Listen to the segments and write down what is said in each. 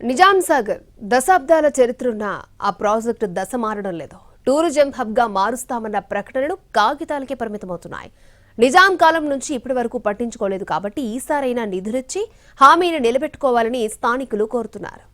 నిజాం సాగర్ దశాబ్దాల చరిత్రన్న ఆ ప్రాజెక్టు దశ మారడం లేదు. టూరిజం హబ్ గా మారుస్తామన్న ప్రకటనలు కాగితాలకే పరిమితమవుతున్నాయి. నిజాం కాలం నుంచి ఇప్పటి వరకు పట్టించుకోలేదు కాబట్టి ఈసారైనా నిధులిచ్చి హామీని నిలబెట్టుకోవాలని స్థానికులు కోరుతున్నారు.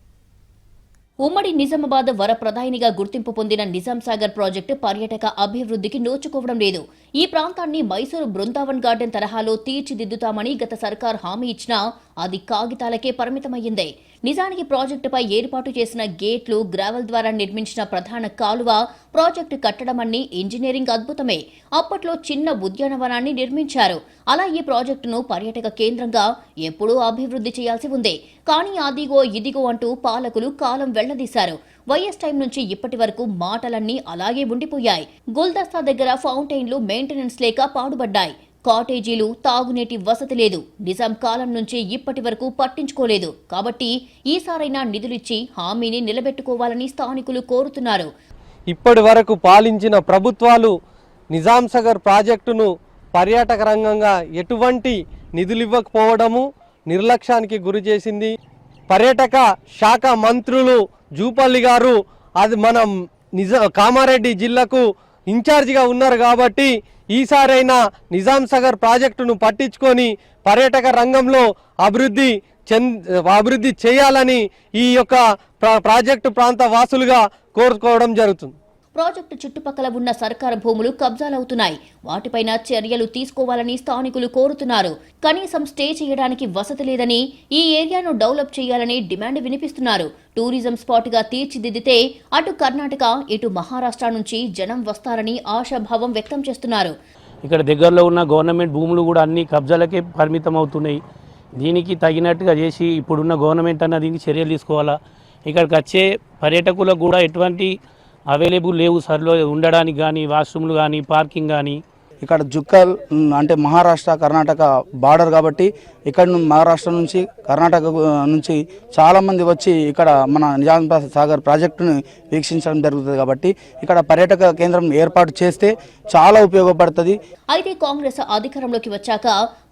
ఉమ్మడి నిజామాబాద్ వరప్రధానిగా గుర్తింపు పొందిన నిజాం సాగర్ ప్రాజెక్టు పర్యాటక అభివృద్ధికి నోచుకోవడం లేదు. ఈ ప్రాంతాన్ని మైసూరు బృందావన్ గార్డెన్ తరహాలో తీర్చిదిద్దుతామని గత సర్కార్ హామీ ఇచ్చినా అది కాగితాలకే పరిమితమయ్యింది. నిజానికి ప్రాజెక్టుపై ఏర్పాటు చేసిన గేట్లు, గ్రావెల్ ద్వారా నిర్మించిన ప్రధాన కాలువ, ప్రాజెక్టు కట్టడం అన్ని ఇంజనీరింగ్ అద్భుతమే. అప్పట్లో చిన్న ఉద్యానవనాన్ని నిర్మించారు. అలా ఈ ప్రాజెక్టును పర్యాటక కేంద్రంగా ఎప్పుడూ అభివృద్ధి చేయాల్సి ఉంది. కానీ అదిగో ఇదిగో అంటూ పాలకులు కాలం వెళ్లదీశారు. వైఎస్ టైం నుంచి ఇప్పటి వరకు మాటలన్నీ అలాగే ఉండిపోయాయి. గుల్దస్తా దగ్గర ఫౌంటైన్లు మెయింటెనెన్స్ లేక పాడుబడ్డాయి. కాటేజీలు, తాగునీటి వసతి లేదు. నిజాం కాలం నుంచి ఇప్పటి వరకు పట్టించుకోలేదు. కాబట్టి ఈసారైనా నిధులిచ్చి హామీని నిలబెట్టుకోవాలని స్థానికులు కోరుతున్నారు. ఇప్పటి వరకు పాలించిన ప్రభుత్వాలు నిజాం సాగర్ ప్రాజెక్టును పర్యాటక రంగంగా ఎటువంటి నిధులు ఇవ్వకపోవడము నిర్లక్ష్యానికి గురి చేసింది. పర్యాటక శాఖ మంత్రులు జూపల్లి గారు అది మనం కామారెడ్డి జిల్లాకు ఇన్ఛార్జిగా ఉన్నారు కాబట్టి ఈసారైనా నిజాం సాగర్ ప్రాజెక్టును పట్టించుకొని పర్యాటక రంగంలో అభివృద్ధి చేయాలని ఈ యొక్క ప్రాజెక్టు ప్రాంత వాసులుగా కోరుకోవడం జరుగుతుంది. ప్రాజెక్టు చుట్టుపక్కల ఉన్న సర్కారు భూములు కబ్జాలవుతున్నాయి. వాటిపైన చర్యలు తీసుకోవాలని స్థానికులు కోరుతున్నారు. కనీసం స్టే చేయడానికి వసతి లేదని, ఈ ఏరియాను డెవలప్ చేయాలని డిమాండ్ వినిపిస్తున్నారు. టూరిజం స్పాట్ గా తీర్చిదిద్దితే అటు కర్ణాటక, ఇటు మహారాష్ట్ర నుంచి జనం వస్తారని ఆశాభావం వ్యక్తం చేస్తున్నారు. ఇక్కడ దగ్గరలో ఉన్న గవర్నమెంట్ భూములు కూడా అన్ని కబ్జాలకే పరిమితం అవుతున్నాయి. దీనికి తగినట్టుగా చేసి ఇప్పుడున్న గవర్నమెంట్ అన్న దీనికి చర్యలు తీసుకోవాలా. ఇక్కడికి వచ్చే పర్యాటకులకు కూడా ఎటువంటి అవైలబుల్ లేవు. సరిలో ఉండడానికి కానీ, వాష్రూమ్లు కానీ, పార్కింగ్ కానీ. ఇక్కడ జుక్కల్ అంటే మహారాష్ట్ర కర్ణాటక బార్డర్ కాబట్టి ఇక్కడ మహారాష్ట్ర నుంచి కర్ణాటక నుంచి చాలామంది వచ్చి ఇక్కడ మన నిజాం సాగర్ ప్రాజెక్టును వీక్షించడం జరుగుతుంది. కాబట్టి ఇక్కడ పర్యాటక కేంద్రం ఏర్పాటు చేస్తే చాలా ఉపయోగపడుతుంది. అయితే కాంగ్రెస్ అధికారంలోకి వచ్చాక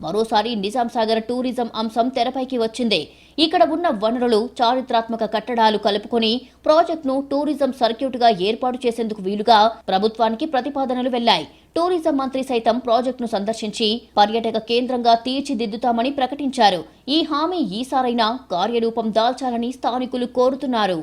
మరోసారి నిజాం సాగర్ టూరిజం అంశం తెరపైకి వచ్చింది. ఇక్కడ ఉన్న వనరులు, చారిత్రాత్మక కట్టడాలు కలుపుకొని ప్రాజెక్టును టూరిజం సర్క్యూట్గా ఏర్పాటు చేసేందుకు వీలుగా ప్రభుత్వానికి ప్రతిపాదనలు వెళ్లాయి. టూరిజం మంత్రి సైతం ప్రాజెక్టును సందర్శించి పర్యాటక కేంద్రంగా తీర్చిదిద్దుతామని ప్రకటించారు. ఈ హామీ ఈసారైనా కార్యరూపం దాల్చాలని స్థానికులు కోరుతున్నారు.